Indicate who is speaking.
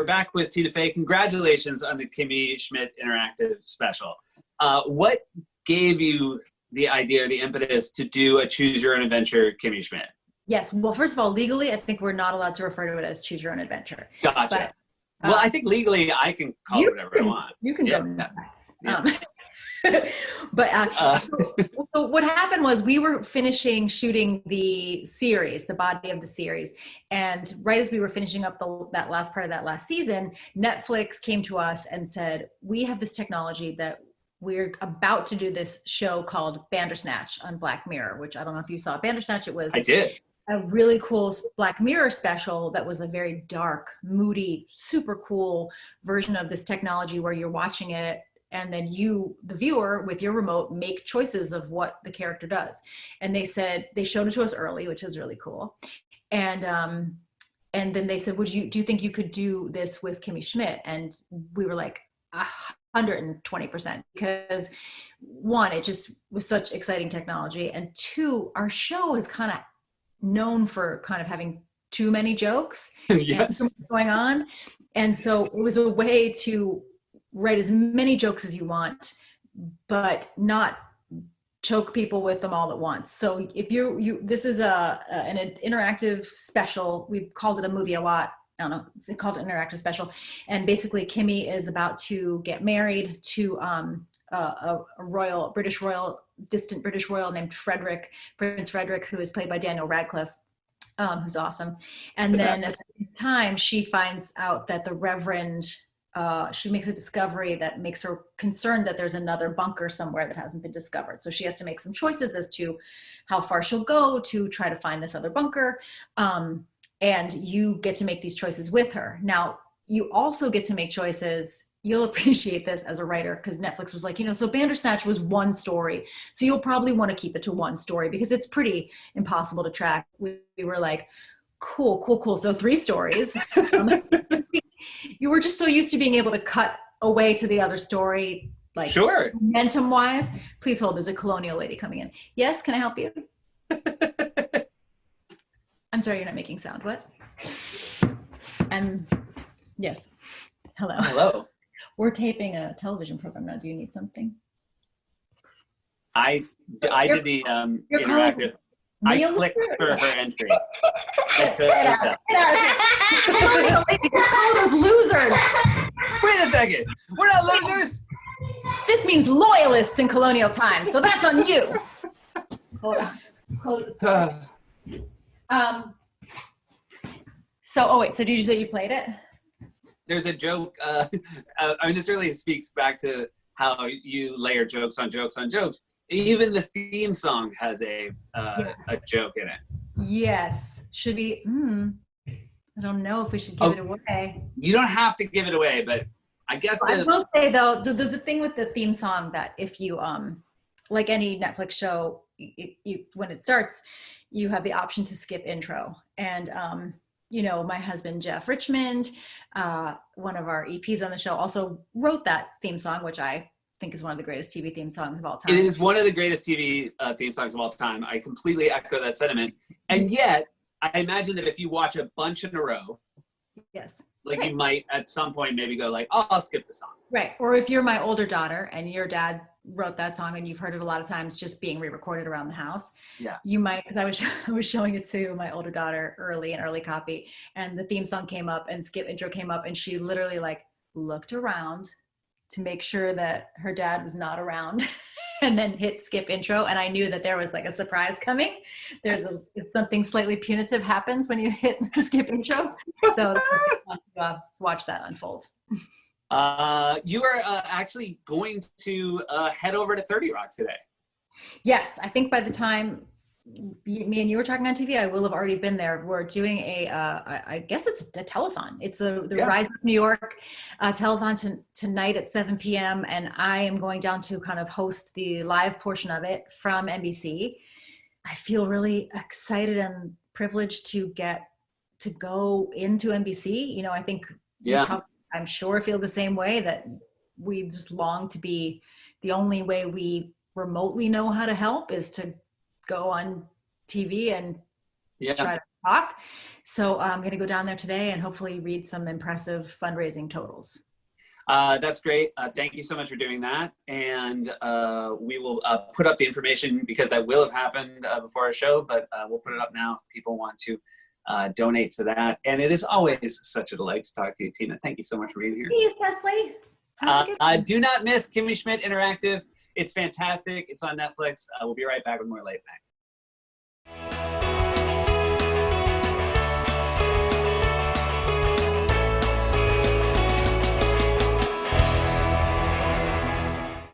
Speaker 1: we're back with Tina Fey. Congratulations on the Kimmy Schmidt Interactive special. What gave you the idea or the impetus to do a Choose Your Own Adventure Kimmy Schmidt?
Speaker 2: Yes. Well, first of all, legally, I think we're not allowed to refer to it as Choose Your Own Adventure.
Speaker 1: Gotcha. But, well, I think legally I can call it whatever I want.
Speaker 2: You can go nuts. Yeah. So what happened was we were finishing shooting the series, the body of the series. And right as we were finishing up that last part of that last season, Netflix came to us and said, we have this technology that we're about to do this show called Bandersnatch on Black Mirror, which I don't know if you saw. Bandersnatch, it was
Speaker 1: I did.
Speaker 2: A really cool Black Mirror special that was a very dark, moody, super cool version of this technology where you're watching it and then you, the viewer, with your remote, make choices of what the character does. And they said, they showed it to us early, which is really cool. And then they said, do you think you could do this with Kimmy Schmidt? And we were like, 120%, because one, it just was such exciting technology. And two, our show is kind of known for kind of having too many jokes
Speaker 1: Yes.
Speaker 2: and going on. And so it was a way to write as many jokes as you want, but not choke people with them all at once. So if this is an interactive special. We've called it a movie a lot. I don't know, it's called an interactive special. And basically Kimmy is about to get married to a distant British royal named Prince Frederick, who is played by Daniel Radcliffe, who's awesome. And then at the same time, she finds out that the Reverend, she makes a discovery that makes her concerned that there's another bunker somewhere that hasn't been discovered. So she has to make some choices as to how far she'll go to try to find this other bunker. And you get to make these choices with her. Now, you also get to make choices. You'll appreciate this as a writer, because Netflix was like, so Bandersnatch was one story. So you'll probably want to keep it to one story because it's pretty impossible to track. We were like, cool. So 3 stories. You were just so used to being able to cut away to the other story, like
Speaker 1: sure,
Speaker 2: momentum wise. Please hold, there's a colonial lady coming in. Yes, can I help you? I'm sorry, you're not making sound. What? Yes. Hello.
Speaker 1: Hello.
Speaker 2: We're taping a television program now. Do you need something?
Speaker 1: I did the interactive. I clicked for her entry.
Speaker 2: Get out of here. Those losers.
Speaker 1: Wait a second. We're not losers.
Speaker 2: This means loyalists in colonial times, so that's on you. Hold on. Close this. So did you say you played it?
Speaker 1: There's a joke. I mean, this really speaks back to how you layer jokes on jokes on jokes. Even the theme song has a joke in it.
Speaker 2: Yes. Should we? I don't know if we should give it away.
Speaker 1: You don't have to give it away, but I guess
Speaker 2: I will say though, there's the thing with the theme song that if you like any Netflix show, when it starts, you have the option to skip intro. And my husband Jeff Richmond, one of our EPs on the show, also wrote that theme song, which I think is one of the greatest TV theme songs of all time.
Speaker 1: It is one of the greatest TV theme songs of all time. I completely echo that sentiment. And yet, I imagine that if you watch a bunch in a row,
Speaker 2: yes,
Speaker 1: like you might at some point maybe go like, oh, I'll skip the song.
Speaker 2: Right. Or if you're my older daughter and your dad wrote that song and you've heard it a lot of times just being re-recorded around the house,
Speaker 1: yeah,
Speaker 2: you might, because I was showing it to my older daughter early copy, and the theme song came up and skip intro came up, and she literally like looked around to make sure that her dad was not around and then hit skip intro. And I knew that there was like a surprise coming. Something slightly punitive happens when you hit skip intro. So watch that unfold.
Speaker 1: You are actually going to head over to 30 Rock today.
Speaker 2: Yes, I think by the time me and you were talking on TV, I will have already been there. We're doing I guess it's a telethon. It's the Rise of New York telethon tonight at 7 p.m. And I am going down to kind of host the live portion of it from NBC. I feel really excited and privileged to get to go into NBC. I think I'm sure feel the same way, that we just long to be, the only way we remotely know how to help is to go on TV and try to talk. So I'm going to go down there today and hopefully read some impressive fundraising totals.
Speaker 1: That's great. Thank you so much for doing that. And we will put up the information, because that will have happened before our show, but we'll put it up now if people want to donate to that. And it is always such a delight to talk to you, Tina. Thank you so much for being here.
Speaker 2: Hey, Stephanie.
Speaker 1: Do not miss Kimmy Schmidt Interactive. It's fantastic. It's on Netflix. We'll be right back with more Late Night.